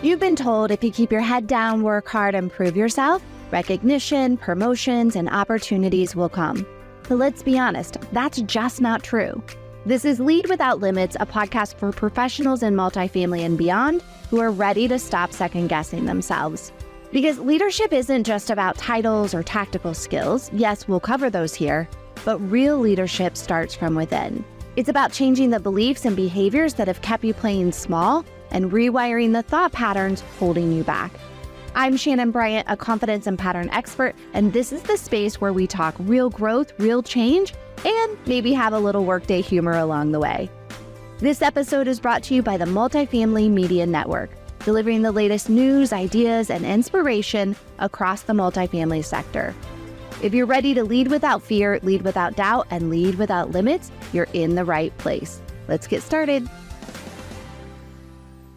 You've been told if you keep your head down, work hard, and prove yourself, recognition, promotions, and opportunities will come. But let's be honest, that's just not true. This is Lead Without Limits, a podcast for professionals in multifamily and beyond who are ready to stop second-guessing themselves. Because leadership isn't just about titles or tactical skills. Yes, we'll cover those here, but real leadership starts from within. It's about changing the beliefs and behaviors that have kept you playing small and rewiring the thought patterns holding you back. I'm Shannon Bryant, a confidence and pattern expert, and this is the space where we talk real growth, real change, and maybe have a little workday humor along the way. This episode is brought to you by the Multifamily Media Network, delivering the latest news, ideas, and inspiration across the multifamily sector. If you're ready to lead without fear, lead without doubt, and lead without limits, you're in the right place. Let's get started.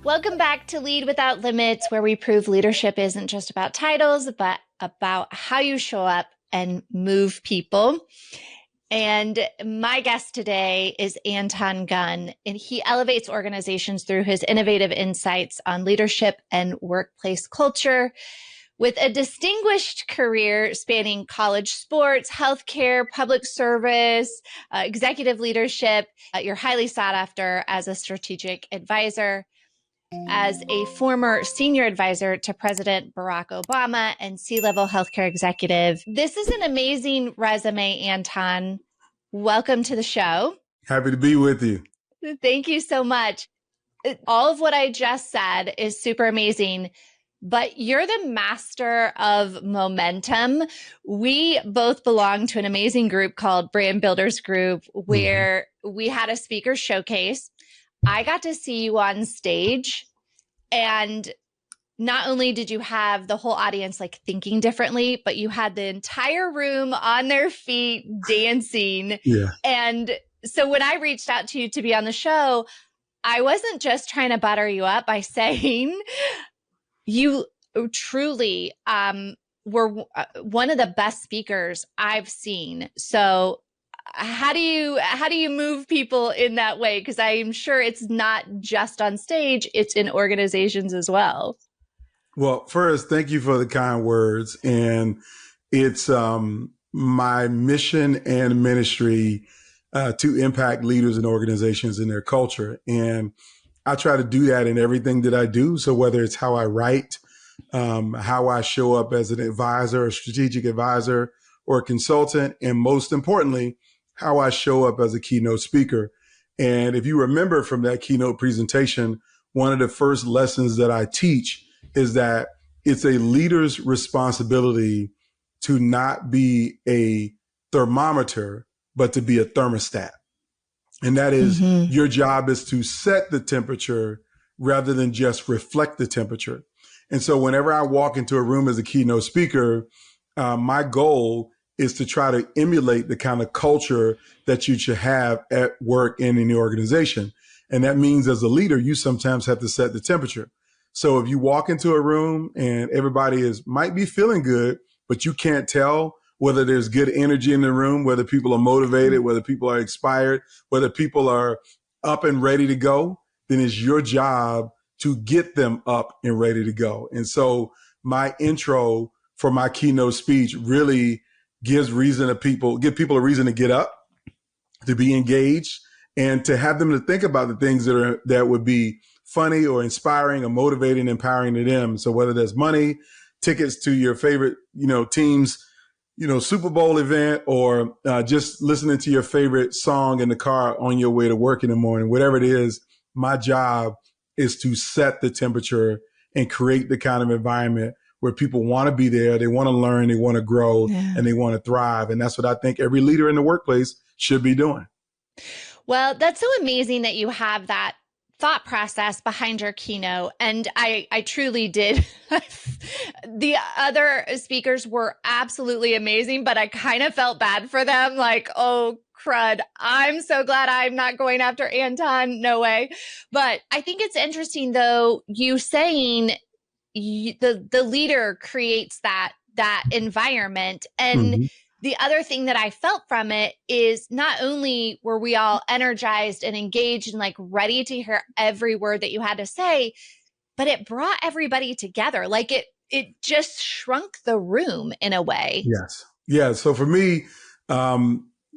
Welcome back to Lead Without Limits, where we prove leadership isn't just about titles, but about how you show up and move people. And my guest today is Anton Gunn, and he elevates organizations through his innovative insights on leadership and workplace culture. With a distinguished career spanning college sports, healthcare, public service, executive leadership, you're highly sought after as a strategic advisor. As a former senior advisor to President Barack Obama and C-level healthcare executive. This is an amazing resume, Anton. Welcome to the show. Happy to be with you. Thank you so much. All of what I just said is super amazing, but you're the master of momentum. We both belong to an amazing group called Brand Builders Group, where we had a speaker showcase. I got to see you on stage, and not only did you have the whole audience like thinking differently, but you had the entire room on their feet dancing. Yeah. And so when I reached out to you to be on the show, I wasn't just trying to butter you up by saying you truly were one of the best speakers I've seen. So how do you move people in that way? Because I'm sure it's not just on stage, it's in organizations as well. Well, first, thank you for the kind words. And it's my mission and ministry to impact leaders and organizations in their culture. And I try to do that in everything that I do. So whether it's how I write, how I show up as an advisor, a strategic advisor, or a consultant, and most importantly, how I show up as a keynote speaker. And if you remember from that keynote presentation, one of the first lessons that I teach is that it's a leader's responsibility to not be a thermometer, but to be a thermostat. And that is your job is to set the temperature rather than just reflect the temperature. And so whenever I walk into a room as a keynote speaker, my goal is to try to emulate the kind of culture that you should have at work and in the organization. And that means as a leader, you sometimes have to set the temperature. So if you walk into a room and everybody might be feeling good, but you can't tell whether there's good energy in the room, whether people are motivated, whether people are inspired, whether people are up and ready to go, then it's your job to get them up and ready to go. And so my intro for my keynote speech really give people a reason to get up, to be engaged, and to have them to think about the things that would be funny or inspiring or motivating, empowering to them. So whether there's money, tickets to your favorite, team's, Super Bowl event, or just listening to your favorite song in the car on your way to work in the morning, whatever it is, my job is to set the temperature and create the kind of environment where people want to be there, they want to learn, they want to grow, and they want to thrive. And that's what I think every leader in the workplace should be doing. Well, that's so amazing that you have that thought process behind your keynote. And I truly did. The other speakers were absolutely amazing, but I kind of felt bad for them. Like, oh, crud. I'm so glad I'm not going after Anton. No way. But I think it's interesting, though, you saying the leader creates that environment. And the other thing that I felt from it is not only were we all energized and engaged and like ready to hear every word that you had to say, but it brought everybody together. Like it just shrunk the room in a way. Yes. Yeah. So for me,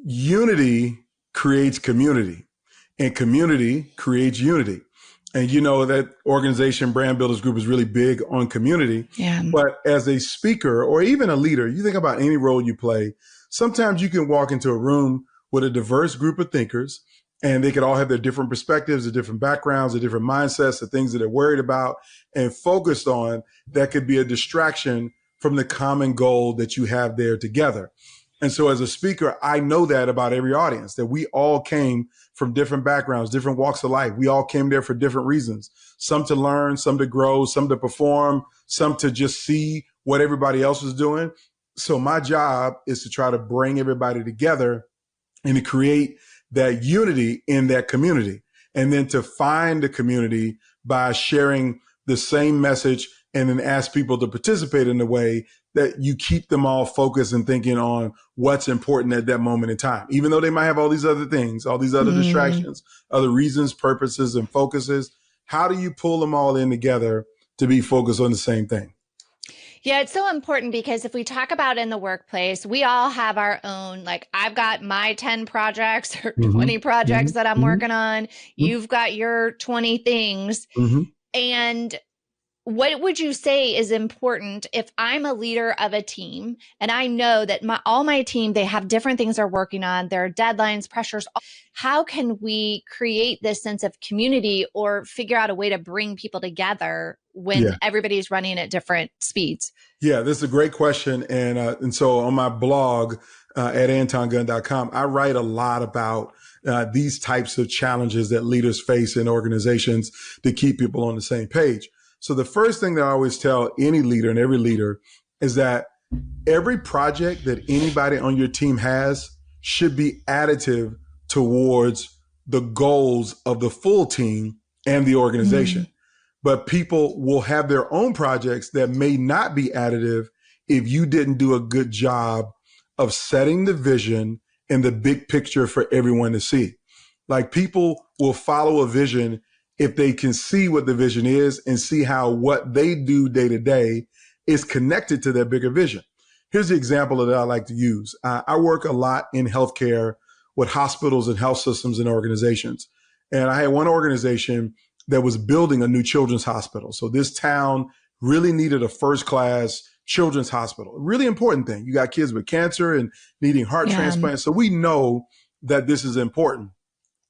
unity creates community, and community creates unity. And you know that organization Brand Builders Group is really big on community. Yeah. But as a speaker or even a leader, you think about any role you play, sometimes you can walk into a room with a diverse group of thinkers, and they could all have their different perspectives, their different backgrounds, their different mindsets, the things that they're worried about and focused on, that could be a distraction from the common goal that you have there together. And so as a speaker, I know that about every audience, that we all came from different backgrounds, different walks of life. We all came there for different reasons, some to learn, some to grow, some to perform, some to just see what everybody else was doing. So my job is to try to bring everybody together and to create that unity in that community, and then to find the community by sharing the same message, and then ask people to participate in a way that you keep them all focused and thinking on what's important at that moment in time, even though they might have all these other things, all these other distractions, other reasons, purposes, and focuses. How do you pull them all in together to be focused on the same thing? Yeah, it's so important, because if we talk about in the workplace, we all have our own, like I've got my 10 projects or 20 projects that I'm working on. You've got your 20 things. And what would you say is important if I'm a leader of a team and I know that all my team, they have different things they're working on, their deadlines, pressures. How can we create this sense of community or figure out a way to bring people together when everybody's running at different speeds? Yeah, this is a great question. And so on my blog at antongunn.com, I write a lot about these types of challenges that leaders face in organizations to keep people on the same page. So the first thing that I always tell any leader and every leader is that every project that anybody on your team has should be additive towards the goals of the full team and the organization. But people will have their own projects that may not be additive if you didn't do a good job of setting the vision and the big picture for everyone to see. Like, people will follow a vision if they can see what the vision is and see how what they do day to day is connected to that bigger vision. Here's the example that I like to use. I work a lot in healthcare with hospitals and health systems and organizations. And I had one organization that was building a new children's hospital. So this town really needed a first-class children's hospital. A really important thing. You got kids with cancer and needing heart transplants. So we know that this is important.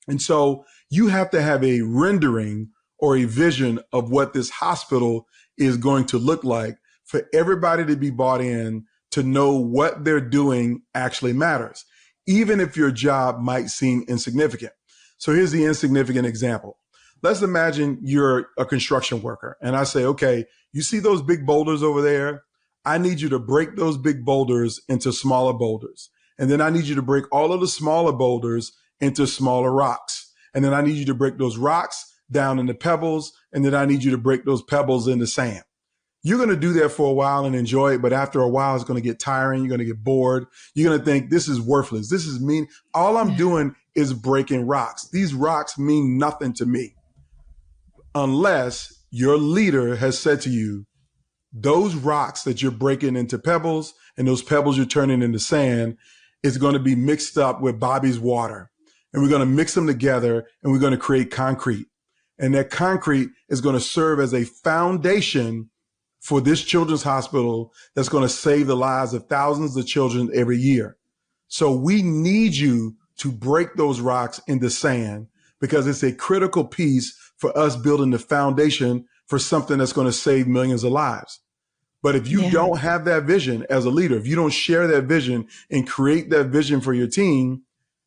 And so you have to have a rendering or a vision of what this hospital is going to look like for everybody to be bought in, to know what they're doing actually matters, even if your job might seem insignificant. So here's the insignificant example. Let's imagine you're a construction worker and I say, okay, you see those big boulders over there? I need you to break those big boulders into smaller boulders. And then I need you to break all of the smaller boulders into smaller rocks. And then I need you to break those rocks down into pebbles. And then I need you to break those pebbles into sand. You're going to do that for a while and enjoy it. But after a while, it's going to get tiring. You're going to get bored. You're going to think, this is worthless. This is mean. All I'm doing is breaking rocks. These rocks mean nothing to me. Unless your leader has said to you, those rocks that you're breaking into pebbles and those pebbles you're turning into sand is going to be mixed up with Bobby's water. And we're going to mix them together and we're going to create concrete. And that concrete is going to serve as a foundation for this children's hospital that's going to save the lives of thousands of children every year. So we need you to break those rocks into sand, because it's a critical piece for us building the foundation for something that's going to save millions of lives. But if you don't have that vision as a leader, if you don't share that vision and create that vision for your team,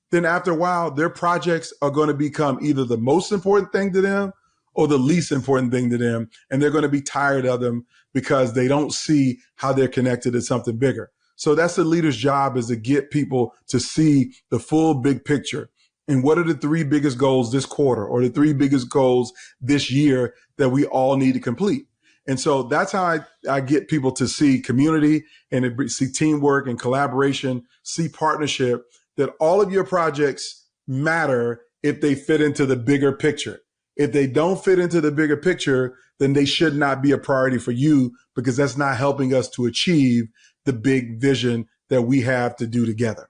then after a while, their projects are going to become either the most important thing to them or the least important thing to them. And they're going to be tired of them because they don't see how they're connected to something bigger. So that's the leader's job, is to get people to see the full big picture. And what are the 3 biggest goals this quarter, or the 3 biggest goals this year that we all need to complete? And so that's how I get people to see community and see teamwork and collaboration, see partnership, that all of your projects matter if they fit into the bigger picture. If they don't fit into the bigger picture, then they should not be a priority for you, because that's not helping us to achieve the big vision that we have to do together.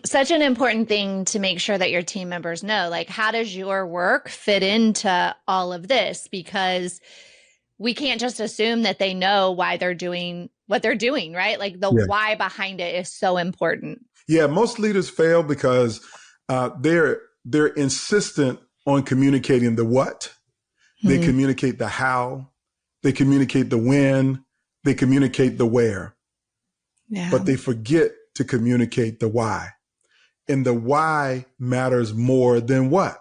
Such an important thing to make sure that your team members know. Like, how does your work fit into all of this? Because we can't just assume that they know why they're doing what they're doing, right? Like the why behind it is so important. Yeah, most leaders fail because they're insistent on communicating the what. They communicate the how. They communicate the when. They communicate the where. Yeah. But they forget to communicate the why. And the why matters more than what.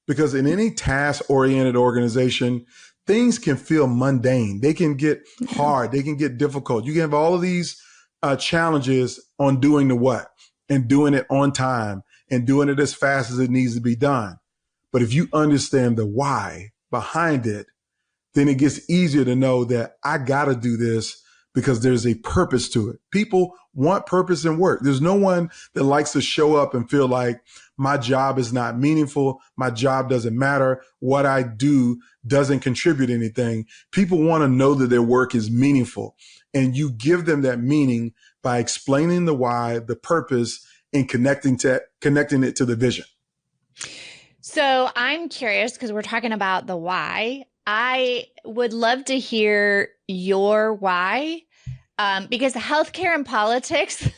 Because in any task-oriented organization, things can feel mundane. They can get hard. They can get difficult. You can have all of these challenges on doing the what, and doing it on time, and doing it as fast as it needs to be done. But if you understand the why behind it, then it gets easier to know that I got to do this because there's a purpose to it. People want purpose in work. There's no one that likes to show up and feel like my job is not meaningful. My job doesn't matter. What I do doesn't contribute anything. People want to know that their work is meaningful. And you give them that meaning by explaining the why, the purpose, and connecting it to the vision. So I'm curious, because we're talking about the why. I would love to hear your why, because healthcare and politics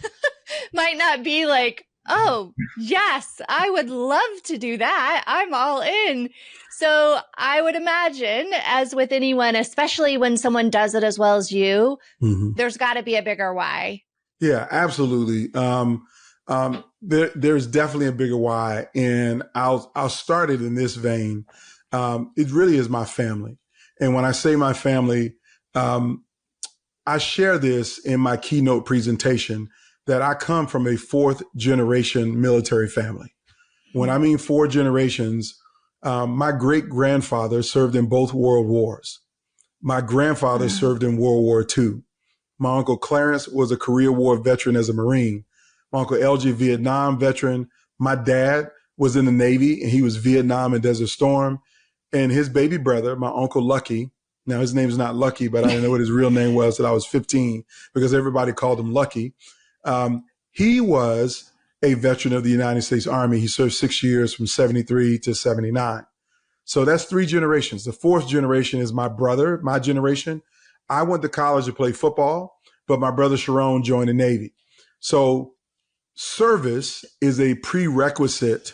might not be like, oh, yes, I would love to do that. I'm all in. So I would imagine, as with anyone, especially when someone does it as well as you, there's got to be a bigger why. Yeah, absolutely. There's definitely a bigger why. And I'll start it in this vein. It really is my family. And when I say my family, I share this in my keynote presentation that I come from a fourth generation military family. When I mean 4 generations, my great grandfather served in both world wars. My grandfather served in World War II. My uncle Clarence was a Korea War veteran as a Marine. My uncle LG, Vietnam veteran. My dad was in the Navy, and he was Vietnam and Desert Storm. And his baby brother, my Uncle Lucky, now his name's not Lucky, but I didn't know what his real name was till I was 15 because everybody called him Lucky. He was a veteran of the United States Army. He served 6 years from 73 to 79. So that's 3 generations. The 4th generation is my brother, my generation. I went to college to play football, but my brother Sharon joined the Navy. So service is a prerequisite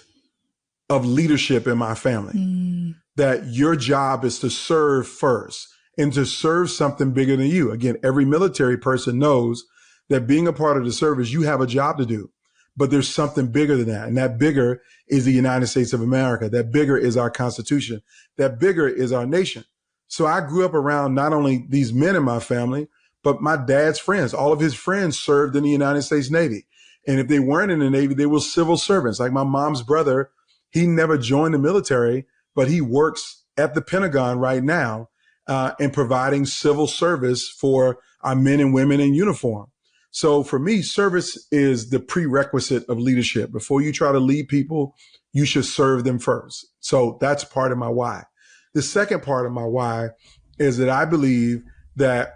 of leadership in my family. That your job is to serve first and to serve something bigger than you. Again, every military person knows that being a part of the service, you have a job to do, but there's something bigger than that. And that bigger is the United States of America. That bigger is our Constitution. That bigger is our nation. So I grew up around not only these men in my family, but my dad's friends. All of his friends served in the United States Navy. And if they weren't in the Navy, they were civil servants. Like my mom's brother, he never joined the military, but he works at the Pentagon right now in providing civil service for our men and women in uniform. So for me, service is the prerequisite of leadership. Before you try to lead people, you should serve them first. So that's part of my why. The second part of my why is that I believe that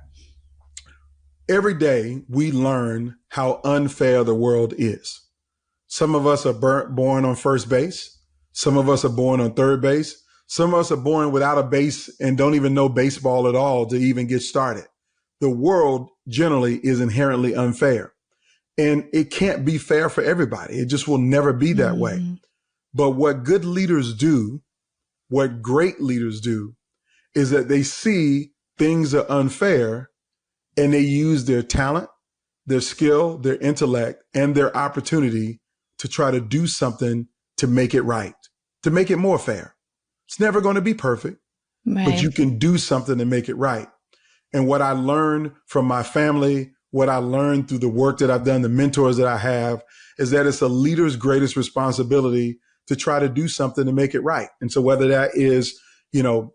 every day we learn how unfair the world is. Some of us are born on first base. Some of us are born on third base. Some of us are born without a base and don't even know baseball at all to even get started. The world generally is inherently unfair, and it can't be fair for everybody. It just will never be that way. But what good leaders do, what great leaders do, is that they see things are unfair and they use their talent, their skill, their intellect, and their opportunity to try to do something to make it right, to make it more fair. It's never going to be perfect, but you can do something to make it right. And what I learned from my family, what I learned through the work that I've done, the mentors that I have, is that it's a leader's greatest responsibility to try to do something to make it right. And so whether that is,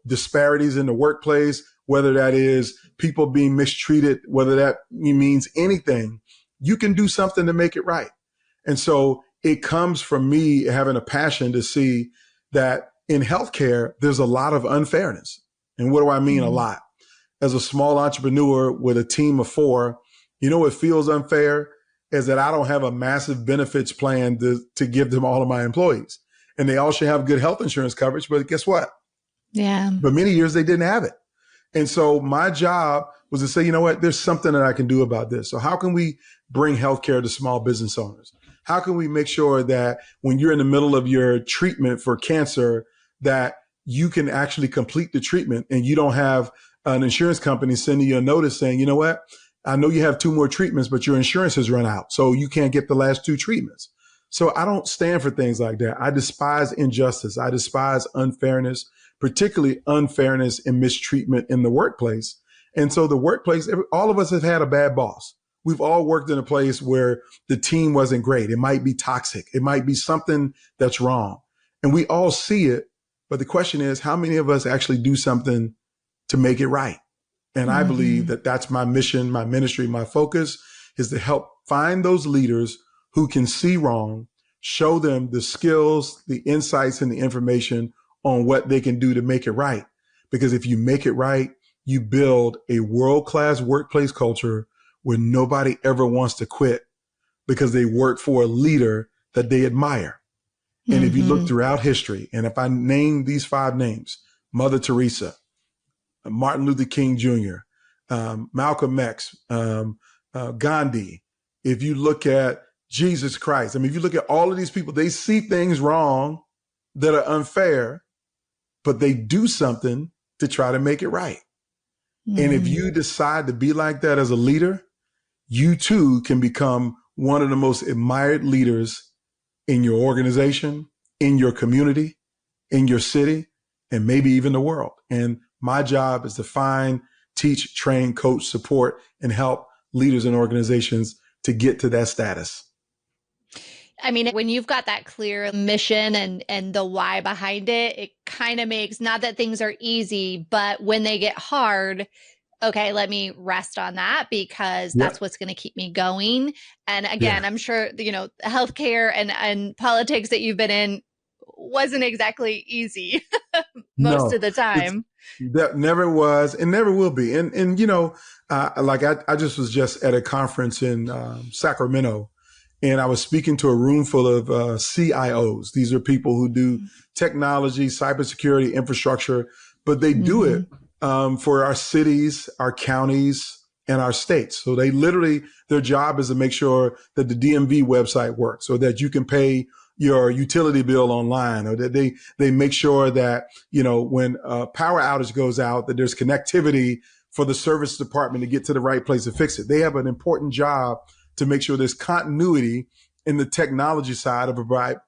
disparities in the workplace, whether that is people being mistreated, whether that means anything, you can do something to make it right. And so it comes from me having a passion to see that in healthcare, there's a lot of unfairness. And what do I mean a Mm-hmm. lot? As a small entrepreneur with a team of 4, you know what feels unfair is that I don't have a massive benefits plan to give them all of my employees. And they all should have good health insurance coverage, but guess what? Yeah. But many years they didn't have it. And so my job was to say, you know what, there's something that I can do about this. So how can we bring healthcare to small business owners? How can we make sure that when you're in the middle of your treatment for cancer, that you can actually complete the treatment and you don't have an insurance company sending you a notice saying, you know what, I know you have 2 more treatments, but your insurance has run out, so you can't get the last 2 treatments. So I don't stand for things like that. I despise injustice. I despise unfairness, particularly unfairness and mistreatment in the workplace. And so the workplace, all of us have had a bad boss. We've all worked in a place where the team wasn't great. It might be toxic. It might be something that's wrong. And we all see it. But the question is, how many of us actually do something to make it right? And I believe that that's my mission, my ministry, my focus is to help find those leaders who can see wrong, show them the skills, the insights, and the information on what they can do to make it right. Because if you make it right, you build a world-class workplace culture where nobody ever wants to quit because they work for a leader that they admire. And if you look throughout history, and if I name these 5 names, Mother Teresa, Martin Luther King Jr., Malcolm X, Gandhi, if you look at Jesus Christ, I mean, if you look at all of these people, they see things wrong that are unfair, but they do something to try to make it right. And if you decide to be like that as a leader, you too can become one of the most admired leaders in your organization, in your community, in your city, and maybe even the world. And my job is to find, teach, train, coach, support, and help leaders and organizations to get to that status. I mean, when you've got that clear mission and the why behind it, it kind of makes, not that things are easy, but when they get hard, okay, let me rest on that because that's what's going to keep me going. And again, I'm sure, healthcare and politics that you've been in wasn't exactly easy most of the time. That never was and never will be. And I just was just at a conference in Sacramento, and I was speaking to a room full of CIOs. These are people who do technology, cybersecurity, infrastructure, but they do it for our cities, our counties, and our states. So they literally, their job is to make sure that the DMV website works so that you can pay your utility bill online, or that they make sure that, when a power outage goes out, that there's connectivity for the service department to get to the right place to fix it. They have an important job to make sure there's continuity in the technology side of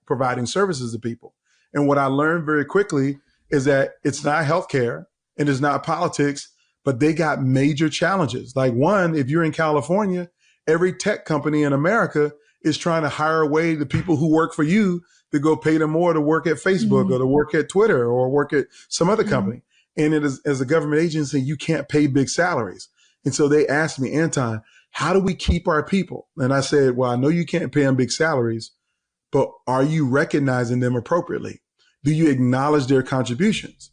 providing services to people. And what I learned very quickly is that it's not healthcare and it's not politics, but they got major challenges. Like one, if you're in California, every tech company in America is trying to hire away the people who work for you to go pay them more to work at Facebook or to work at Twitter or work at some other company. And it is, as a government agency, you can't pay big salaries. And so they asked me, Anton, how do we keep our people? And I said, well, I know you can't pay them big salaries, but are you recognizing them appropriately? Do you acknowledge their contributions?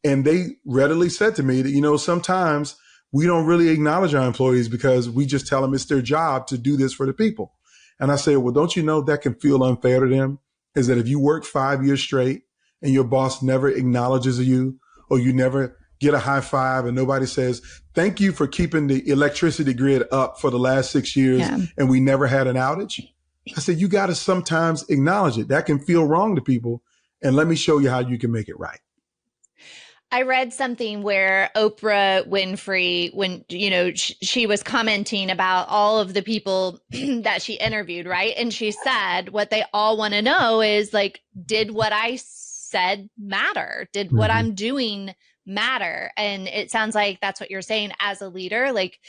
And they readily said to me that, sometimes we don't really acknowledge our employees because we just tell them it's their job to do this for the people. And I say, well, don't you know that can feel unfair to them? Is that if you work 5 years straight and your boss never acknowledges you, or you never get a high five and nobody says, thank you for keeping the electricity grid up for the last 6 years and we never had an outage. I said, you got to sometimes acknowledge it. That can feel wrong to people. And let me show you how you can make it right. I read something where Oprah Winfrey, when, she was commenting about all of the people that she interviewed, right? And she said, what they all want to know is like, did what I said matter? Did what I'm doing matter? And it sounds like that's what you're saying as a leader. Like,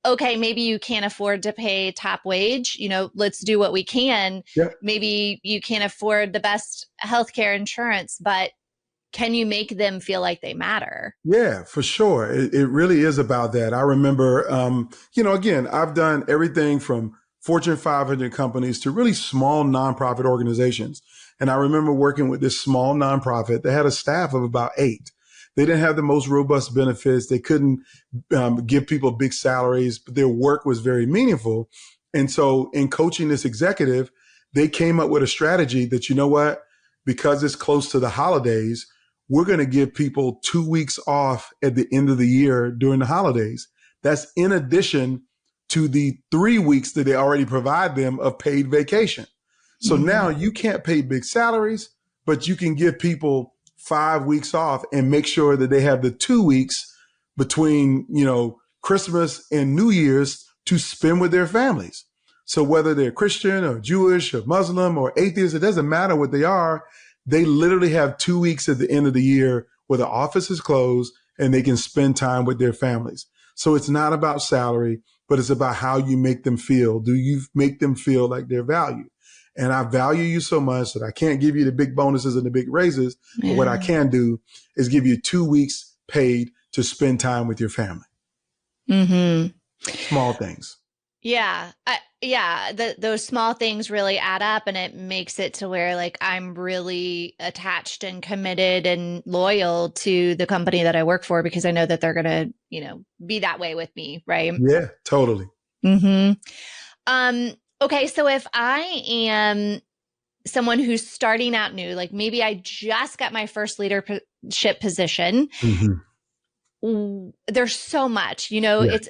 okay, maybe you can't afford to pay top wage, let's do what we can. Maybe you can't afford the best healthcare insurance, but can you make them feel like they matter? Yeah, for sure. It really is about that. I remember, again, I've done everything from Fortune 500 companies to really small nonprofit organizations. And I remember working with this small nonprofit that had a staff of about 8. They didn't have the most robust benefits. They couldn't give people big salaries, but their work was very meaningful. And so in coaching this executive, they came up with a strategy that, you know what, because it's close to the holidays, we're going to give people 2 weeks off at the end of the year during the holidays. That's in addition to the 3 weeks that they already provide them of paid vacation. So now you can't pay big salaries, but you can give people 5 weeks off and make sure that they have the 2 weeks between, Christmas and New Year's to spend with their families. So whether they're Christian or Jewish or Muslim or atheist, it doesn't matter what they are. They literally have 2 weeks at the end of the year where the office is closed and they can spend time with their families. So it's not about salary, but it's about how you make them feel. Do you make them feel like they're valued? And I value you so much that I can't give you the big bonuses and the big raises. Yeah. But what I can do is give you 2 weeks paid to spend time with your family. Mm-hmm. Small things. Yeah. Those small things really add up, and it makes it to where like I'm really attached and committed and loyal to the company that I work for because I know that they're going to, be that way with me. Right. Yeah, totally. Mm-hmm. Okay. So if I am someone who's starting out new, like maybe I just got my first leadership position, there's so much, it's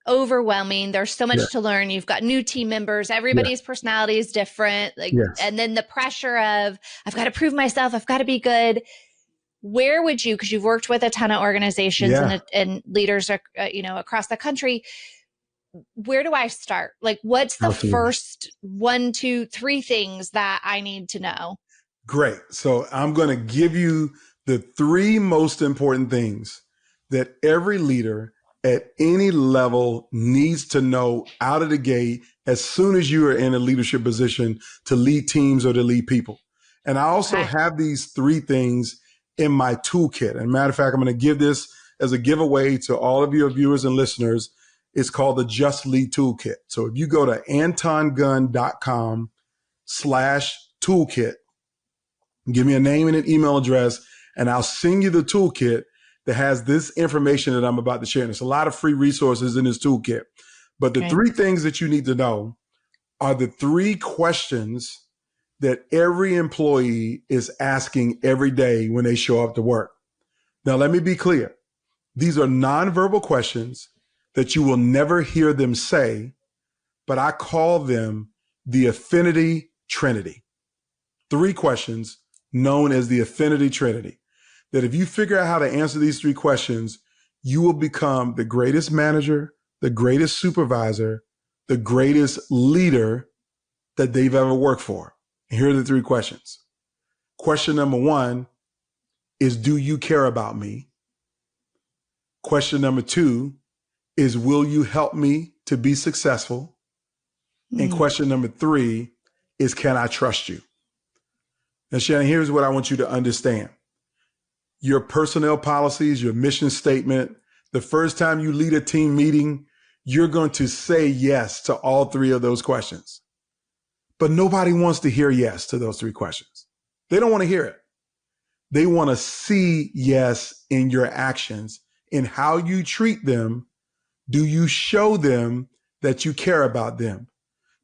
overwhelming. There's so much to learn. You've got new team members. Everybody's personality is different. And then the pressure of, I've got to prove myself. I've got to be good. Where would you, because you've worked with a ton of organizations and leaders, across the country, where do I start? Like, what's the first 1, 2, 3 things that I need to know? Great. So I'm going to give you the 3 most important things that every leader at any level needs to know out of the gate as soon as you are in a leadership position to lead teams or to lead people. And I also have these 3 things in my toolkit. And matter of fact, I'm going to give this as a giveaway to all of your viewers and listeners. It's called the Just Lead Toolkit. So if you go to antongunn.com/toolkit, give me a name and an email address, and I'll send you the toolkit that has this information that I'm about to share. And there's a lot of free resources in this toolkit. But the 3 things that you need to know are the 3 questions that every employee is asking every day when they show up to work. Now, let me be clear. These are nonverbal questions that you will never hear them say, but I call them the affinity trinity. 3 questions known as the affinity trinity. That if you figure out how to answer these 3 questions, you will become the greatest manager, the greatest supervisor, the greatest leader that they've ever worked for. And here are the 3 questions. Question number 1 is, do you care about me? Question number 2 is, will you help me to be successful? And question number 3 is, can I trust you? Now, Shannon, here's what I want you to understand. Your personnel policies, your mission statement, the first time you lead a team meeting, you're going to say yes to all 3 of those questions. But nobody wants to hear yes to those 3 questions. They don't want to hear it. They want to see yes in your actions, in how you treat them. Do you show them that you care about them?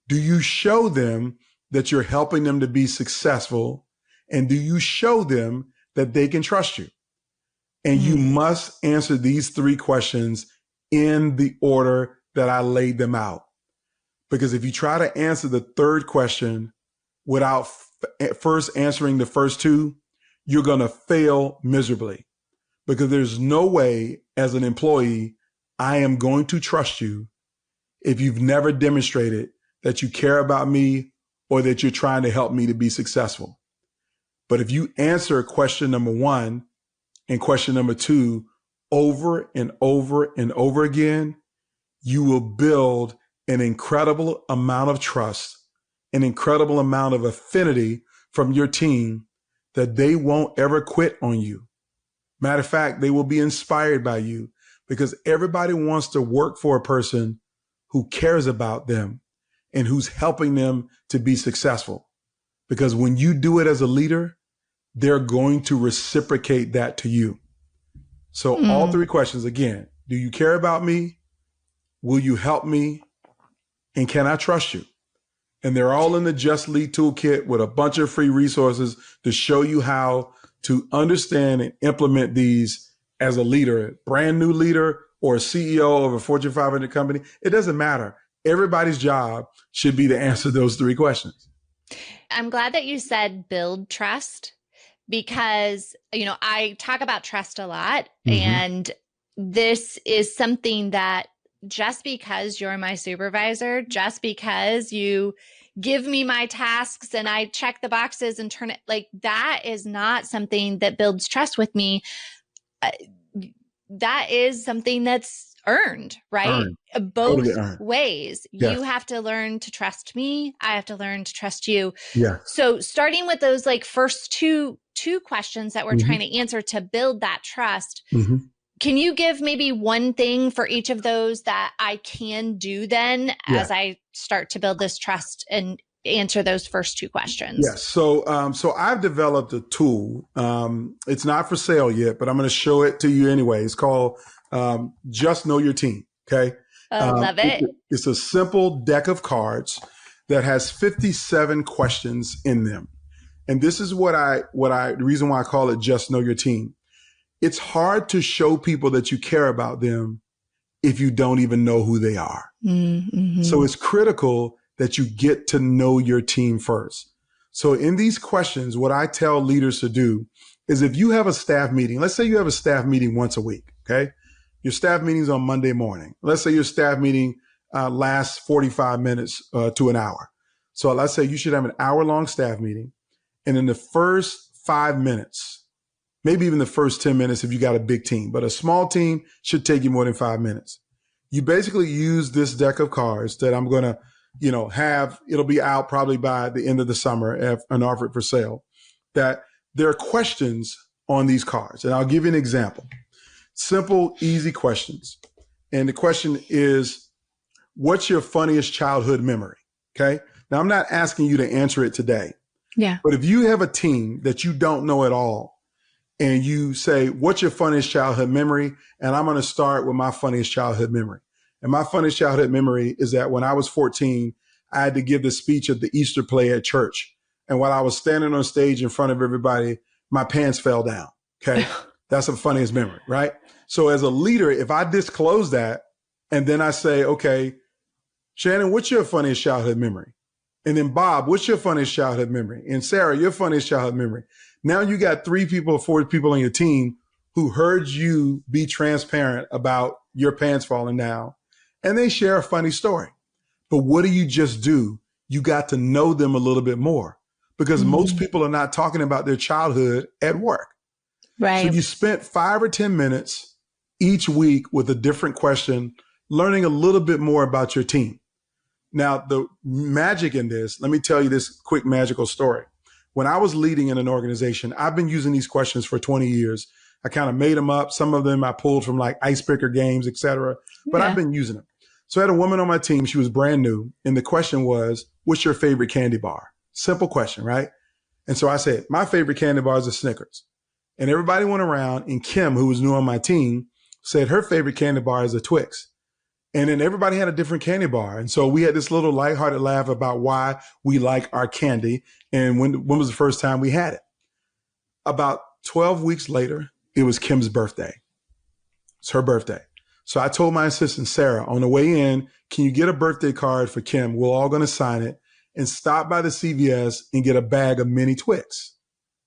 Do you show them that you're helping them to be successful? And do you show them that they can trust you? And you must answer these 3 questions in the order that I laid them out. Because if you try to answer the 3rd question without first answering the first 2, you're going to fail miserably. Because there's no way as an employee I am going to trust you if you've never demonstrated that you care about me or that you're trying to help me to be successful. But if you answer question number 1 and question number 2 over and over and over again, you will build an incredible amount of trust, an incredible amount of affinity from your team that they won't ever quit on you. Matter of fact, they will be inspired by you because everybody wants to work for a person who cares about them and who's helping them to be successful. because when you do it as a leader, they're going to reciprocate that to you. So all three questions, again, do you care about me? Will you help me? And can I trust you? And they're all in the Just Lead toolkit with a bunch of free resources to show you how to understand and implement these as a leader, a brand new leader or a CEO of a Fortune 500 company. It doesn't matter. Everybody's job should be to answer those three questions. I'm glad that you said build trust, because, I talk about trust a lot. And this is something that just because you're my supervisor, just because you give me my tasks and I check the boxes and turn it, like, that is not something that builds trust with me. That is something that's earned, right? Both Totally earned. ways. Yes. You have to learn to trust me. I have to learn to trust you. Yeah. So starting with those first two questions that we're trying to answer to build that trust, can you give maybe one thing for each of those that I can do then as I start to build this trust and answer those first two questions? Yes. So I've developed a tool. It's not for sale yet, but I'm going to show it to you anyway. It's called Just Know Your Team. Okay. Love it. It's a simple deck of cards that has 57 questions in them. And this is the reason why I call it Just Know Your Team. It's hard to show people that you care about them if you don't even know who they are. So it's critical that you get to know your team first. So in these questions, what I tell leaders to do is, if you have a staff meeting, let's say you have a staff meeting once a week, okay? Your staff meeting's on Monday morning. Let's say your staff meeting lasts 45 minutes to an hour. So let's say you should have an hour-long staff meeting. And in the first 5 minutes, maybe even the first 10 minutes if you got a big team, but a small team should take you more than 5 minutes. You basically use this deck of cards that I'm going to it'll be out probably by the end of the summer and offered for sale, that there are questions on these cards. And I'll give you an example. Simple, easy questions. And the question is, what's your funniest childhood memory? Okay. Now, I'm not asking you to answer it today. Yeah. But if you have a team that you don't know at all, and you say, what's your funniest childhood memory? And I'm going to start with my funniest childhood memory. And my funniest childhood memory is that when I was 14, I had to give the speech at the Easter play at church. And while I was standing on stage in front of everybody, my pants fell down. Okay. That's the funniest memory, right? So as a leader, if I disclose that and then I say, okay, Shannon, what's your funniest childhood memory? And then Bob, what's your funniest childhood memory? And Sarah, your funniest childhood memory. Now you got 3 people, 4 people on your team who heard you be transparent about your pants falling down, and they share a funny story. But what do you just do? You got to know them a little bit more, because most people are not talking about their childhood at work. Right. So you spent 5 or 10 minutes each week with a different question, learning a little bit more about your team. Now, the magic in this, let me tell you this quick magical story. When I was leading in an organization, I've been using these questions for 20 years. I kind of made them up. Some of them I pulled from like icebreaker games, et cetera, but I've been using them. So I had a woman on my team. She was brand new. And the question was, what's your favorite candy bar? Simple question, right? And so I said, my favorite candy bar is a Snickers. And everybody went around, and Kim, who was new on my team, said her favorite candy bar is a Twix. And then everybody had a different candy bar. And so we had this little lighthearted laugh about why we like our candy and when was the first time we had it. About 12 weeks later, it was Kim's birthday. It's her birthday. So I told my assistant, Sarah, on the way in, can you get a birthday card for Kim? We're all going to sign it, and stop by the CVS and get a bag of mini Twix.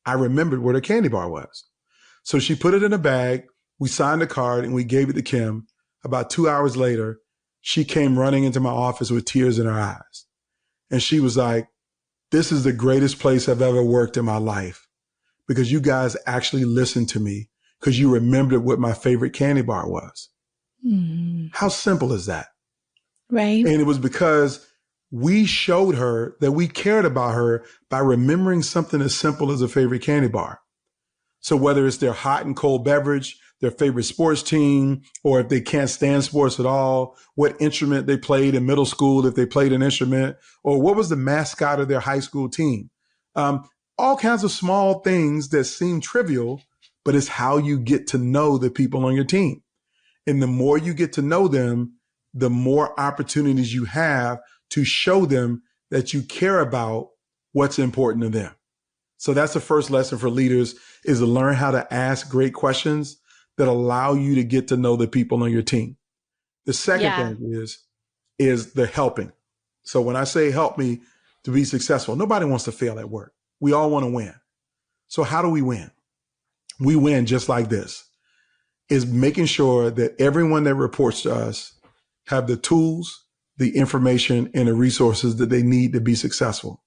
I remembered where the candy bar was. So she put it in a bag. We signed the card and we gave it to Kim. About 2 hours later, she came running into my office with tears in her eyes. And she was like, this is the greatest place I've ever worked in my life, because you guys actually listened to me because you remembered what my favorite candy bar was. How simple is that? Right. And it was because we showed her that we cared about her by remembering something as simple as a favorite candy bar. So whether it's their hot and cold beverage, their favorite sports team, or if they can't stand sports at all, what instrument they played in middle school, if they played an instrument, or what was the mascot of their high school team. All kinds of small things that seem trivial, but it's how you get to know the people on your team. And the more you get to know them, the more opportunities you have to show them that you care about what's important to them. So that's the first lesson for leaders, is to learn how to ask great questions that allow you to get to know the people on your team. The second thing is the helping. So when I say help me to be successful, nobody wants to fail at work. We all want to win. So how do we win? We win just like this, is making sure that everyone that reports to us have the tools, the information, and the resources that they need to be successful.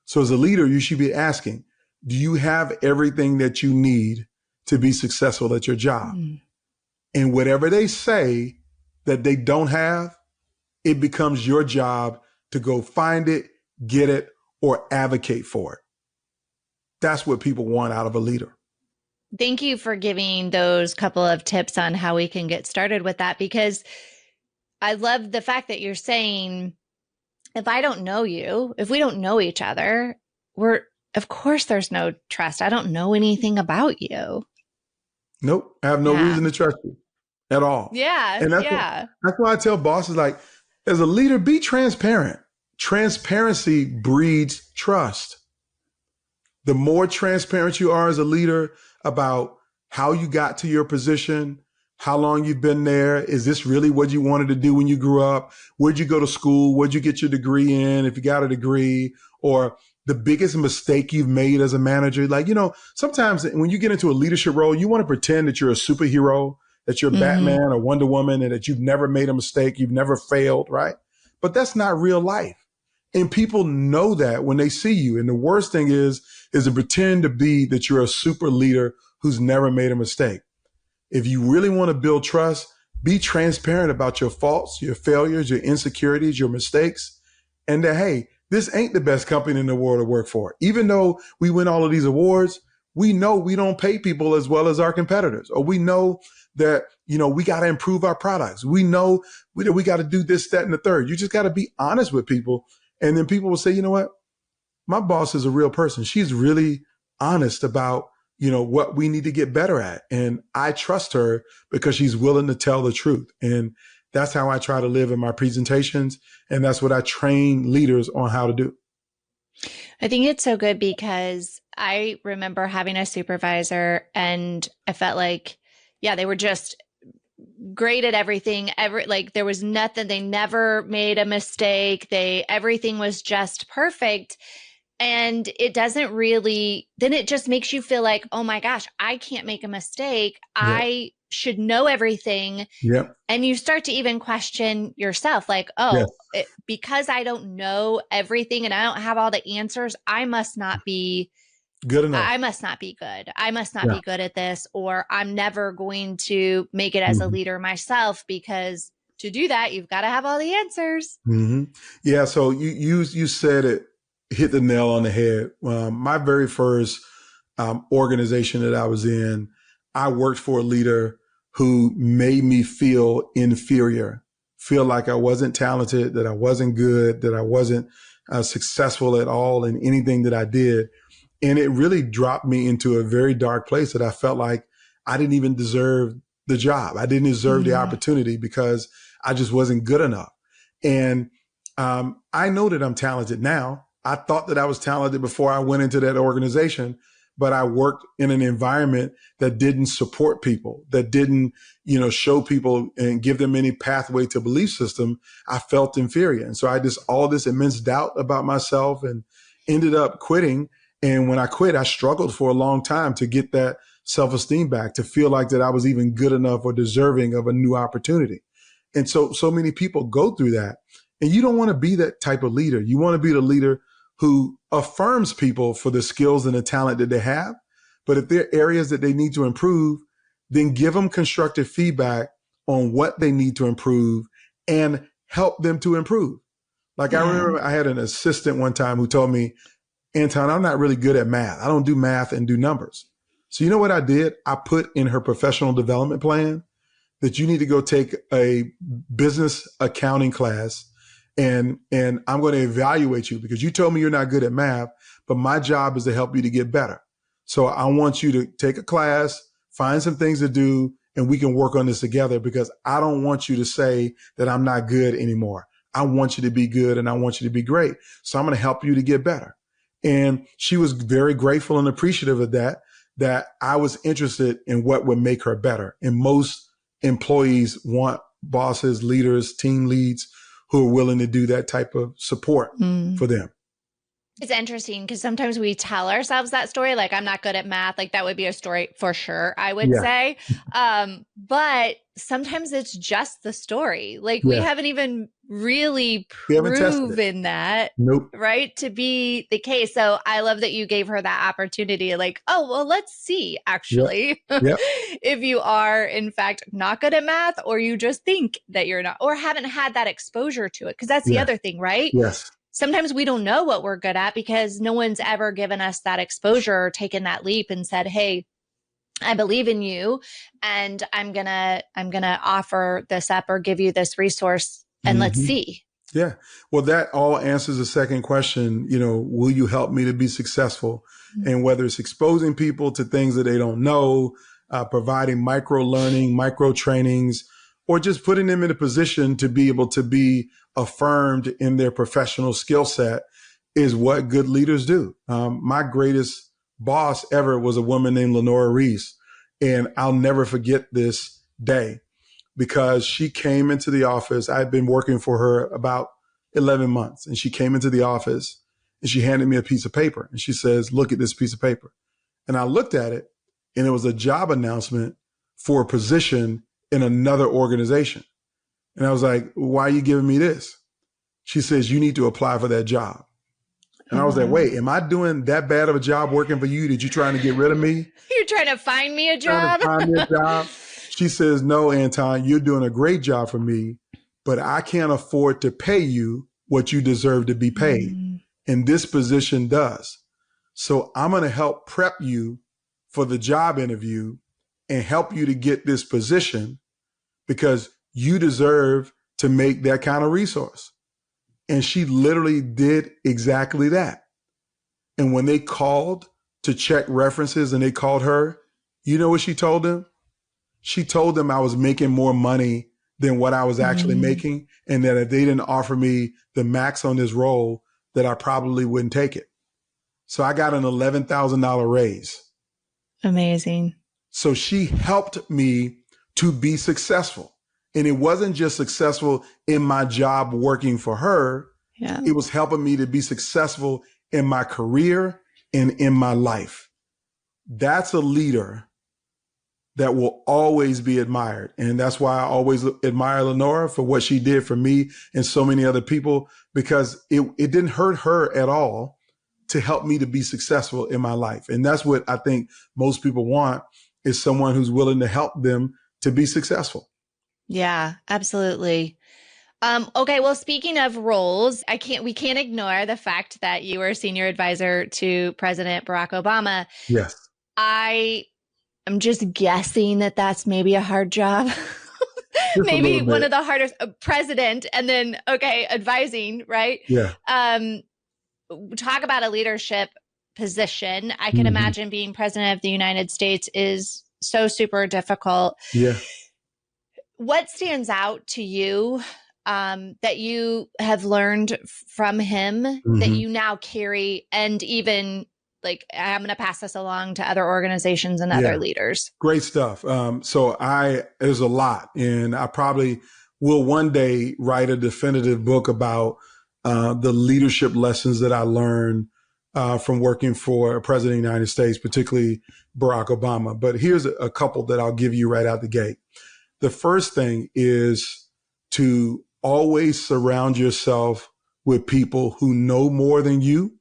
So as a leader, you should be asking, do you have everything that you need to be successful at your job? And whatever they say that they don't have, it becomes your job to go find it, get it, or advocate for it. That's what people want out of a leader. Thank you for giving those couple of tips on how we can get started with that, because I love the fact that you're saying, if I don't know you, if we don't know each other, of course there's no trust. I don't know anything about you. Nope. I have no reason to trust you at all. Yeah. And that's why I tell bosses, like, as a leader, be transparent. Transparency breeds trust. The more transparent you are as a leader about how you got to your position, how long you've been there, is this really what you wanted to do when you grew up? Where'd you go to school? Where'd you get your degree in, if you got a degree? Or the biggest mistake you've made as a manager? Like, sometimes when you get into a leadership role, you want to pretend that you're a superhero, that you're Batman or Wonder Woman, and that you've never made a mistake, you've never failed, right? But that's not real life. And people know that when they see you. And the worst thing is to pretend to be that you're a super leader who's never made a mistake. If you really want to build trust, be transparent about your faults, your failures, your insecurities, your mistakes, and that, hey, this ain't the best company in the world to work for. Even though we win all of these awards, we know we don't pay people as well as our competitors, or we know that, we got to improve our products. We know we got to do this, that, and the third. You just got to be honest with people. And then people will say, you know what? My boss is a real person. She's really honest about, what we need to get better at. And I trust her because she's willing to tell the truth. And that's how I try to live in my presentations. And that's what I train leaders on how to do. I think it's so good, because I remember having a supervisor and I felt like, they were just great at everything. There was nothing, they never made a mistake. Everything was just perfect. And it doesn't really, then it just makes you feel like, oh my gosh, I can't make a mistake. Yep. I should know everything. Yep. And you start to even question yourself, like, because I don't know everything and I don't have all the answers, I must not be good enough. I must not be good. I must not be good at this, or I'm never going to make it as a leader myself, because to do that, you've got to have all the answers. Yeah. So you said it, hit the nail on the head. My very first organization that I was in, I worked for a leader who made me feel inferior, feel like I wasn't talented, that I wasn't good, that I wasn't successful at all in anything that I did. And it really dropped me into a very dark place that I felt like I didn't even deserve the job. I didn't deserve the opportunity because I just wasn't good enough. And I know that I'm talented now. I thought that I was talented before I went into that organization, but I worked in an environment that didn't support people, that didn't, show people and give them any pathway to belief system. I felt inferior. And so I just, all this immense doubt about myself, and ended up quitting. And when I quit, I struggled for a long time to get that self-esteem back, to feel like that I was even good enough or deserving of a new opportunity. And so many people go through that. And you don't want to be that type of leader. You want to be the leader who affirms people for the skills and the talent that they have. But if there are areas that they need to improve, then give them constructive feedback on what they need to improve and help them to improve. Like I remember I had an assistant one time who told me, Anton, I'm not really good at math. I don't do math and do numbers. So you know what I did? I put in her professional development plan that you need to go take a business accounting class, and I'm going to evaluate you because you told me you're not good at math, but my job is to help you to get better. So I want you to take a class, find some things to do, and we can work on this together, because I don't want you to say that I'm not good anymore. I want you to be good and I want you to be great. So I'm going to help you to get better. And she was very grateful and appreciative of that I was interested in what would make her better. And most employees want bosses, leaders, team leads who are willing to do that type of support for them. It's interesting because sometimes we tell ourselves that story, like, I'm not good at math. Like, that would be a story for sure, I would say. But sometimes it's just the story. Like, we haven't even really proven that, right, to be the case. So I love that you gave her that opportunity. Like, oh, well, let's see, actually, if you are, in fact, not good at math, or you just think that you're not, or haven't had that exposure to it. Because that's the other thing, right? Yes. Sometimes we don't know what we're good at because no one's ever given us that exposure or taken that leap and said, hey, I believe in you and I'm going to offer this up or give you this resource and let's see. Yeah. Well, that all answers the second question, will you help me to be successful? And whether it's exposing people to things that they don't know, providing micro learning, micro trainings, or just putting them in a position to be able to be affirmed in their professional skill set is what good leaders do. My greatest boss ever was a woman named Lenora Reese. And I'll never forget this day because she came into the office. I'd been working for her about 11 months. And she came into the office and she handed me a piece of paper. And she says, look at this piece of paper. And I looked at it and it was a job announcement for a position in another organization. And I was like, why are you giving me this? She says, you need to apply for that job. And I was like, wait, am I doing that bad of a job working for you that you're trying to get rid of me? You're trying to find me a job? She says, no, Anton, you're doing a great job for me, but I can't afford to pay you what you deserve to be paid. And this position does. So I'm going to help prep you for the job interview and help you to get this position because you deserve to make that kind of resource. And she literally did exactly that. And when they called to check references and they called her, you know what she told them? She told them I was making more money than what I was actually making. And that if they didn't offer me the max on this role, that I probably wouldn't take it. So I got an $11,000 raise. Amazing. So she helped me to be successful. And it wasn't just successful in my job working for her. It was helping me to be successful in my career and in my life. That's a leader that will always be admired. And that's why I always admire Lenora for what she did for me and so many other people, because it didn't hurt her at all to help me to be successful in my life. And that's what I think most people want, is someone who's willing to help them to be successful. Yeah, absolutely. Okay. Well, speaking of roles, we can't ignore the fact that you were senior advisor to President Barack Obama. Yes. I'm just guessing that that's maybe a hard job. Maybe one of the hardest, president, and then, advising, right? Yeah. Talk about a leadership position. I can imagine being president of the United States is so super difficult. Yeah. What stands out to you that you have learned from him that you now carry, and even like, I'm going to pass this along to other organizations and other leaders? Great stuff. So there's a lot, and I probably will one day write a definitive book about the leadership lessons that I learned from working for a president of the United States, particularly Barack Obama. But here's a couple that I'll give you right out the gate. The first thing is to always surround yourself with people who know more than you,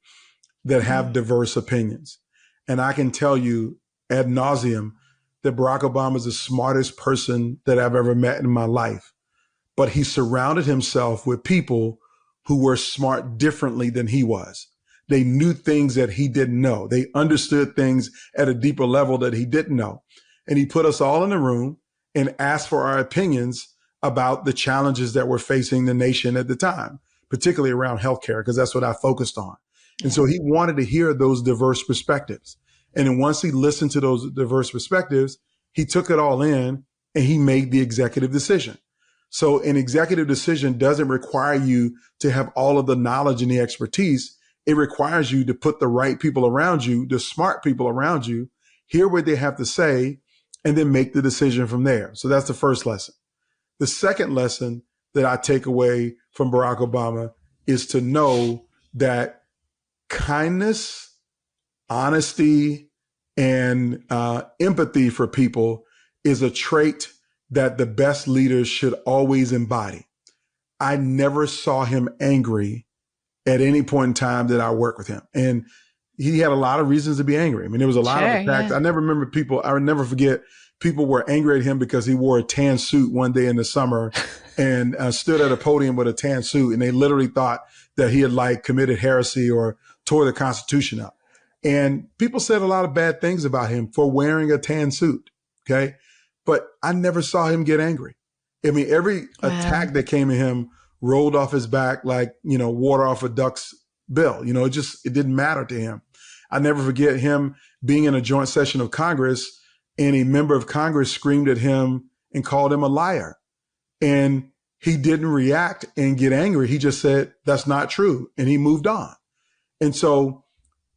that have diverse opinions. And I can tell you ad nauseum that Barack Obama is the smartest person that I've ever met in my life. But he surrounded himself with people who were smart differently than he was. They knew things that he didn't know. They understood things at a deeper level that he didn't know. And he put us all in a room and asked for our opinions about the challenges that were facing the nation at the time, particularly around healthcare, because that's what I focused on. And so he wanted to hear those diverse perspectives. And then once he listened to those diverse perspectives, he took it all in and he made the executive decision. So an executive decision doesn't require you to have all of the knowledge and the expertise. It requires you to put the right people around you, the smart people around you, hear what they have to say, and then make the decision from there. So that's the first lesson. The second lesson that I take away from Barack Obama is to know that kindness, honesty, and empathy for people is a trait that the best leaders should always embody. I never saw him angry at any point in time that I worked with him. And he had a lot of reasons to be angry. I mean, there was a lot of attacks. Yeah. I would never forget people were angry at him because he wore a tan suit one day in the summer and stood at a podium with a tan suit. And they literally thought that he had committed heresy or tore the Constitution up. And people said a lot of bad things about him for wearing a tan suit. Okay. But I never saw him get angry. I mean, every attack that came at him rolled off his back like, water off a duck's bill. It didn't matter to him. I never forget him being in a joint session of Congress and a member of Congress screamed at him and called him a liar. And he didn't react and get angry. He just said, that's not true. And he moved on. And so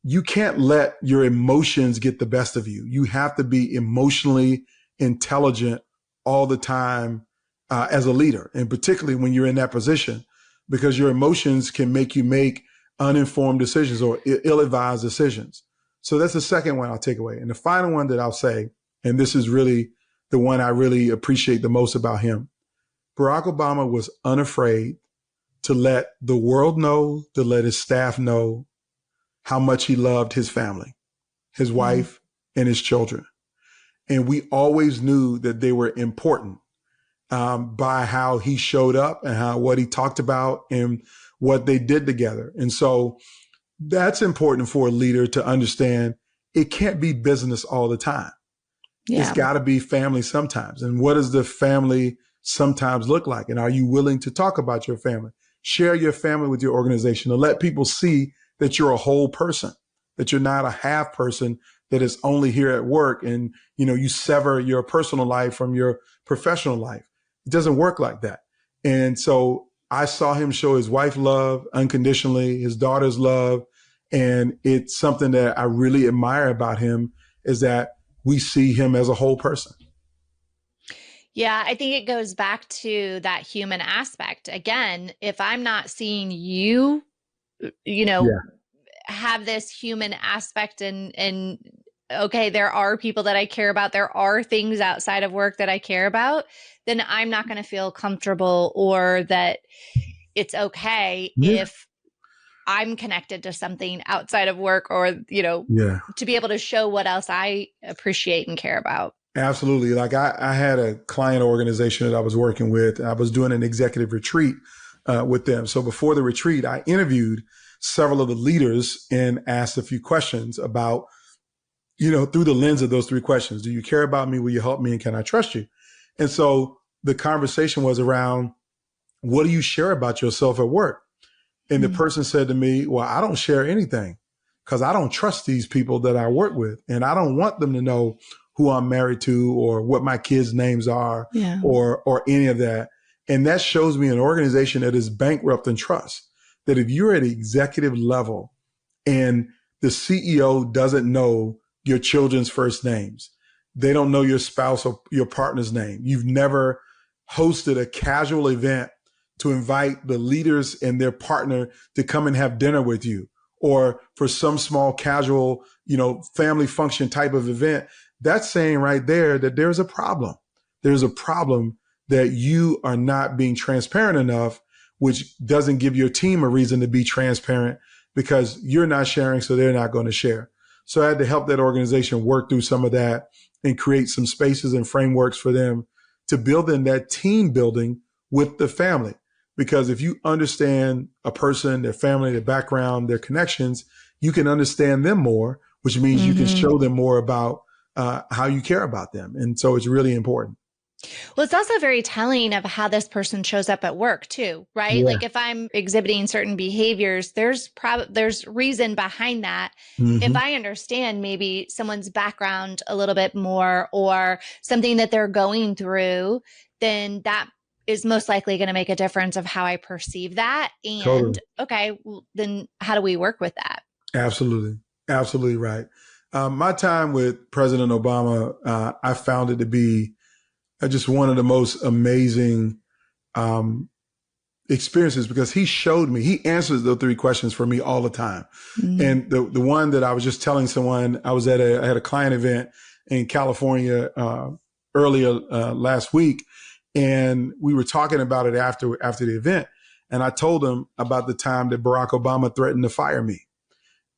you can't let your emotions get the best of you. You have to be emotionally intelligent all the time as a leader, and particularly when you're in that position, because your emotions can make you make uninformed decisions or ill-advised decisions. So that's the second one I'll take away. And the final one that I'll say, and this is really the one I really appreciate the most about him, Barack Obama was unafraid to let the world know, to let his staff know how much he loved his family, his wife, and his children. And we always knew that they were important by how he showed up and what he talked about and what they did together. And so that's important for a leader to understand. It can't be business all the time. Yeah. It's got to be family sometimes. And what does the family sometimes look like? And are you willing to talk about your family? Share your family with your organization and let people see that you're a whole person, that you're not a half person that is only here at work and, you sever your personal life from your professional life. It doesn't work like that. And so I saw him show his wife love unconditionally, his daughter's love. And it's something that I really admire about him is that we see him as a whole person. Yeah, I think it goes back to that human aspect. Again, if I'm not seeing you, have this human aspect and okay, there are people that I care about. There are things outside of work that I care about. Then I'm not going to feel comfortable or that it's okay if I'm connected to something outside of work or, to be able to show what else I appreciate and care about. Absolutely. Like I had a client organization that I was working with. I was doing an executive retreat with them. So before the retreat, I interviewed several of the leaders and asked a few questions about, through the lens of those three questions. Do you care about me? Will you help me? And can I trust you? And so the conversation was around, what do you share about yourself at work? And the person said to me, well, I don't share anything because I don't trust these people that I work with. And I don't want them to know who I'm married to or what my kids' names are or any of that. And that shows me an organization that is bankrupt in trust, that if you're at an executive level and the CEO doesn't know your children's first names, they don't know your spouse or your partner's name, you've never hosted a casual event to invite the leaders and their partner to come and have dinner with you, or for some small casual, family function type of event, that's saying right there that there's a problem. There's a problem that you are not being transparent enough, which doesn't give your team a reason to be transparent because you're not sharing, so they're not going to share. So I had to help that organization work through some of that and create some spaces and frameworks for them to build in that team building with the family. Because if you understand a person, their family, their background, their connections, you can understand them more, which means you can show them more about how you care about them. And so it's really important. Well, it's also very telling of how this person shows up at work too, right? Yeah. Like if I'm exhibiting certain behaviors, there's reason behind that. If Hmm. I understand maybe someone's background a little bit more or something that they're going through, then that is most likely going to make a difference of how I perceive that. And Totally. okay, well, then how do we work with that? Absolutely. Absolutely right. My time with President Obama, I found it to be just one of the most amazing um, experiences because he showed me, he answers the three questions for me all the time. Mm. And the one that I was just telling someone, I had a client event in California earlier last week, and we were talking about it after the event. And I told him about the time that Barack Obama threatened to fire me.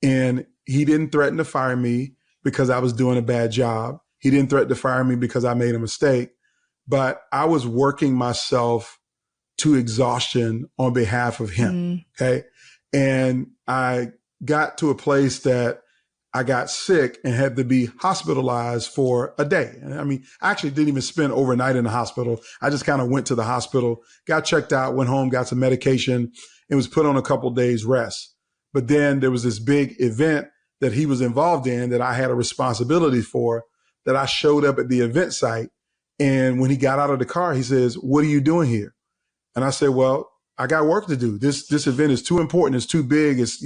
And he didn't threaten to fire me because I was doing a bad job. He didn't threaten to fire me because I made a mistake, but I was working myself to exhaustion on behalf of him. Mm. Okay. And I got to a place that I got sick and had to be hospitalized for a day. I mean, I actually didn't even spend overnight in the hospital. I just kind of went to the hospital, got checked out, went home, got some medication, and was put on a couple days rest. But then there was this big event that he was involved in that I had a responsibility for, that I showed up at the event site. And when he got out of the car, he says, "What are you doing here?" And I said, "Well, I got work to do. This event is too important. It's too big. It's,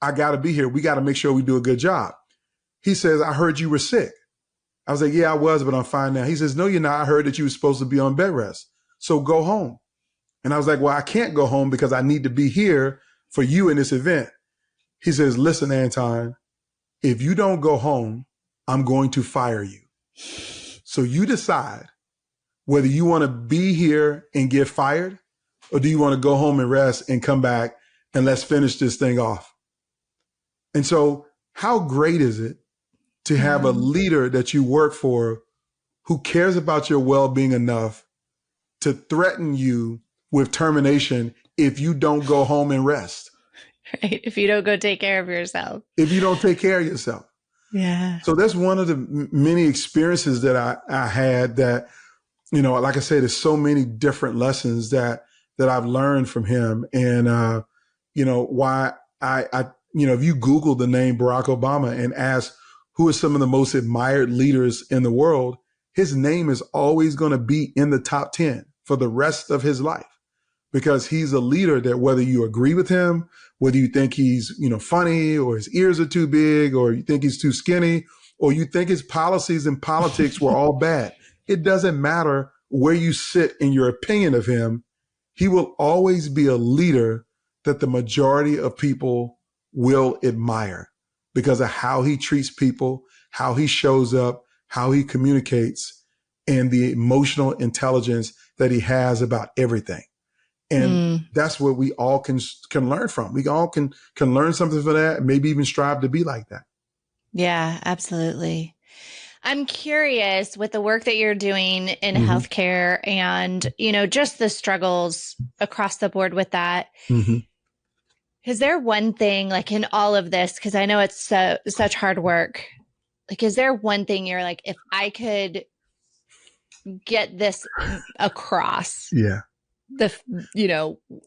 I got to be here. We got to make sure we do a good job." He says, "I heard you were sick." I was like, "Yeah, I was, but I'm fine now." He says, "No, you're not. I heard that you were supposed to be on bed rest. So go home." And I was like, "Well, I can't go home because I need to be here for you in this event." He says, "Listen, Anton, if you don't go home, I'm going to fire you. So you decide whether you want to be here and get fired, or do you want to go home and rest and come back and let's finish this thing off." And so how great is it to have a leader that you work for who cares about your well-being enough to threaten you with termination if you don't go home and rest? Right. If you don't go take care of yourself. If you don't take care of yourself. Yeah. So that's one of the many experiences that I had that, like I said, there's so many different lessons that I've learned from him. And, why if you Google the name Barack Obama and ask who are some of the most admired leaders in the world, his name is always going to be in the top 10 for the rest of his life, because he's a leader that whether you agree with him, whether you think he's, funny, or his ears are too big, or you think he's too skinny, or you think his policies and politics were all bad, it doesn't matter where you sit in your opinion of him. He will always be a leader that the majority of people will admire because of how he treats people, how he shows up, how he communicates, and the emotional intelligence that he has about everything. And that's what we all can learn from. We all can learn something from that, and maybe even strive to be like that. Yeah, absolutely. I'm curious with the work that you're doing in healthcare and, just the struggles across the board with that. Mm-hmm. Is there one thing like in all of this, because I know it's such hard work, like, is there one thing you're like, if I could get this across, Yeah.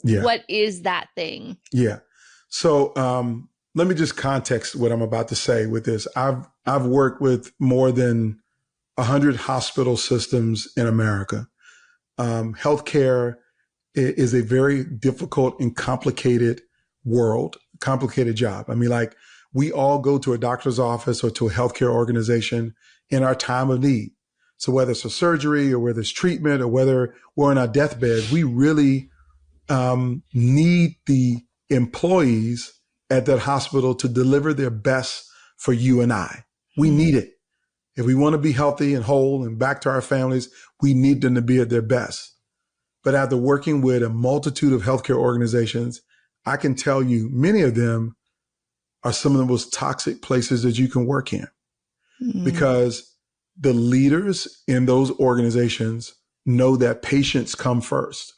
What is that thing? Yeah. So let me just context what I'm about to say with this. I've worked with more than 100 hospital systems in America. Healthcare is a very difficult and complicated job. I mean, like, we all go to a doctor's office or to a healthcare organization in our time of need. So whether it's a surgery or whether it's treatment or whether we're on our deathbed, we really need the employees at that hospital to deliver their best for you and I. We need it. If we want to be healthy and whole and back to our families, we need them to be at their best. But after working with a multitude of healthcare organizations, I can tell you many of them are some of the most toxic places that you can work in, because the leaders in those organizations know that patients come first.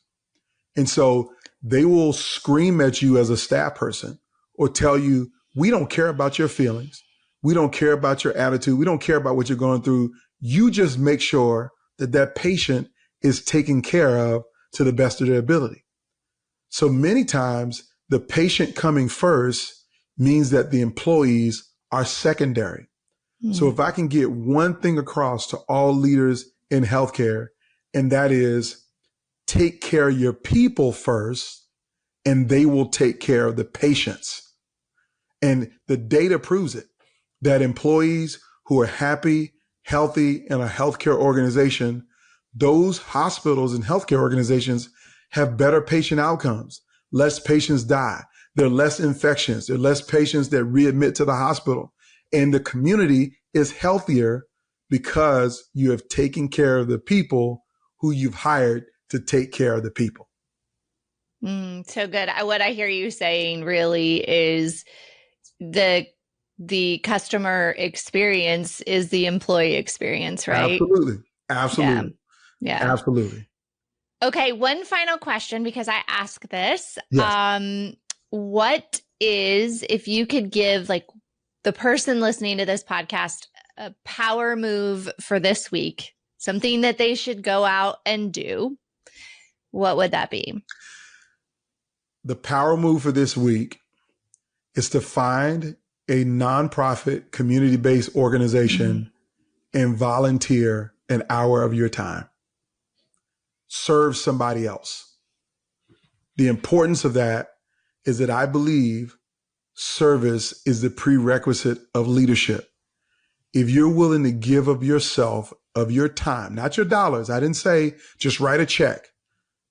And so they will scream at you as a staff person or tell you, "We don't care about your feelings. We don't care about your attitude. We don't care about what you're going through. You just make sure that that patient is taken care of to the best of their ability. So many times the patient coming first means that the employees are secondary. So if I can get one thing across to all leaders in healthcare, and that is take care of your people first, and they will take care of the patients. And the data proves it, that employees who are happy, healthy in a healthcare organization, those hospitals and healthcare organizations have better patient outcomes. Less patients die. There are less infections. There are less patients that readmit to the hospital. And the community is healthier because you have taken care of the people who you've hired to take care of the people. So good. What I hear you saying really is the customer experience is the employee experience, right? Absolutely. Absolutely. Yeah. Absolutely. Okay. One final question, because I ask this. Yes. What is, if you could give like the person listening to this podcast a power move for this week, something that they should go out and do, what would that be? The power move for this week is to find a nonprofit community-based organization and volunteer an hour of your time. Serve somebody else. The importance of that is that I believe service is the prerequisite of leadership. If you're willing to give of yourself, of your time, not your dollars, I didn't say just write a check,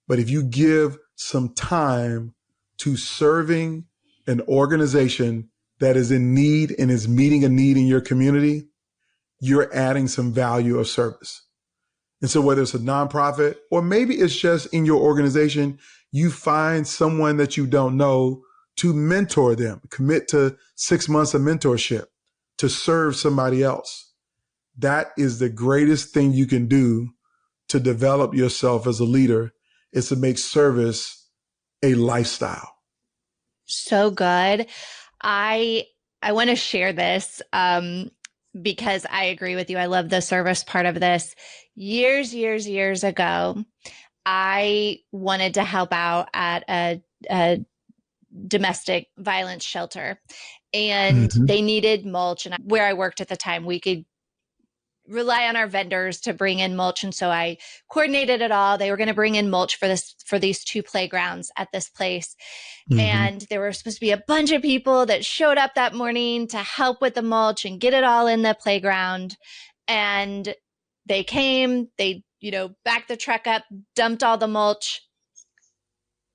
but if you give some time to serving an organization that is in need and is meeting a need in your community, you're adding some value of service. And so whether it's a nonprofit or maybe it's just in your organization, you find someone that you don't know to mentor them, commit to 6 months of mentorship to serve somebody else. That is the greatest thing you can do to develop yourself as a leader, is to make service a lifestyle. So good. I want to share this because I agree with you. I love the service part of this. Years ago, I wanted to help out at a domestic violence shelter, and they needed mulch. And where I worked at the time, we could rely on our vendors to bring in mulch. And so I coordinated it all. They were going to bring in mulch for these 2 playgrounds at this place. And there were supposed to be a bunch of people that showed up that morning to help with the mulch and get it all in the playground. And they came, they, backed the truck up, dumped all the mulch,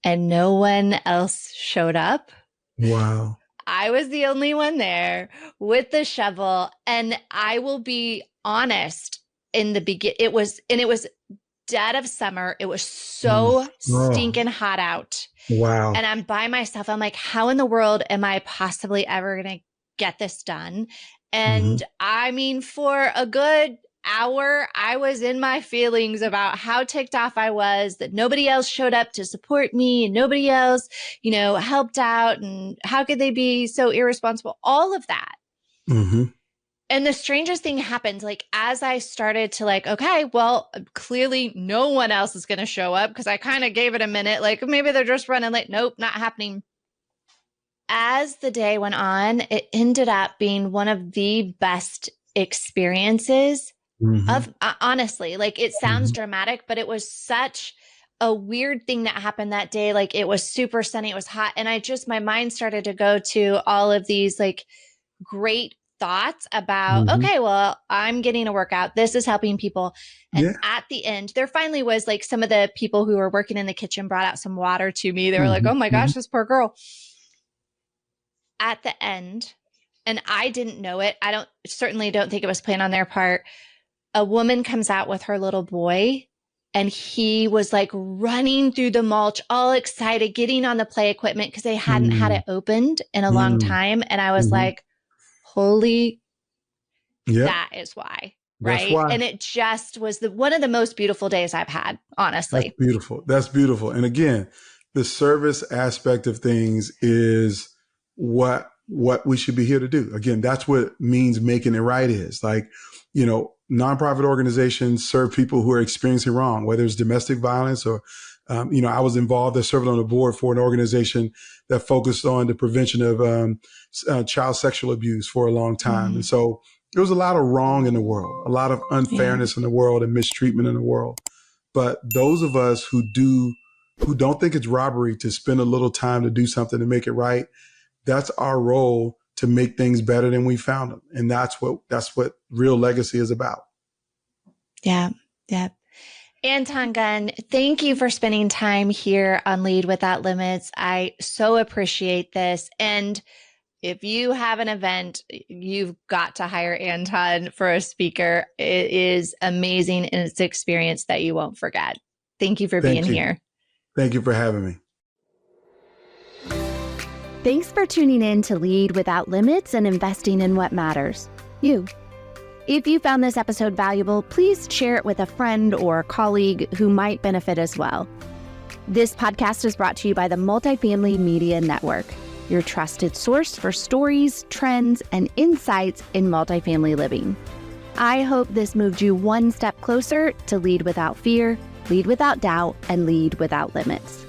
and no one else showed up. Wow. I was the only one there with the shovel. And I will be honest, in the beginning, it was dead of summer. It was so stinking hot out. Wow. And I'm by myself. I'm like, how in the world am I possibly ever going to get this done? And I mean, for a good hour, I was in my feelings about how ticked off I was that nobody else showed up to support me and nobody else, helped out. And how could they be so irresponsible? All of that. And the strangest thing happened, like, as I started to okay, well, clearly no one else is going to show up, because I kind of gave it a minute, like maybe they're just running late. Nope, not happening. As the day went on, it ended up being one of the best experiences of, honestly, like, it sounds dramatic, but it was such a weird thing that happened that day. Like, it was super sunny, it was hot. And my mind started to go to all of these great thoughts about, okay, well, I'm getting a workout. This is helping people. And at the end, there finally was some of the people who were working in the kitchen brought out some water to me. They were like, oh my gosh, this poor girl. At the end, and I didn't know it, certainly don't think it was planned on their part, a woman comes out with her little boy, and he was running through the mulch, all excited, getting on the play equipment because they hadn't had it opened in a long time. And I was like, holy, that is why. Right. That's why. And it just was one of the most beautiful days I've had, honestly. That's beautiful. That's beautiful. And again, the service aspect of things is what we should be here to do. Again, that's what means making it right is. nonprofit organizations serve people who are experiencing wrong, whether it's domestic violence or, I was involved as serving on the board for an organization that focused on the prevention of child sexual abuse for a long time. And so there was a lot of wrong in the world, a lot of unfairness in the world and mistreatment in the world. But those of us who don't think it's robbery to spend a little time to do something to make it right, that's our role to make things better than we found them. And that's what real legacy is about. Yeah. Yeah. Anton Gunn, thank you for spending time here on Lead Without Limits. I so appreciate this. And if you have an event, you've got to hire Anton for a speaker. It is amazing, and it's an experience that you won't forget. Thank you for being here. Thank you for having me. Thanks for tuning in to Lead Without Limits and investing in what matters, you. If you found this episode valuable, please share it with a friend or colleague who might benefit as well. This podcast is brought to you by the Multifamily Media Network, your trusted source for stories, trends, and insights in multifamily living. I hope this moved you one step closer to lead without fear, lead without doubt, and lead without limits.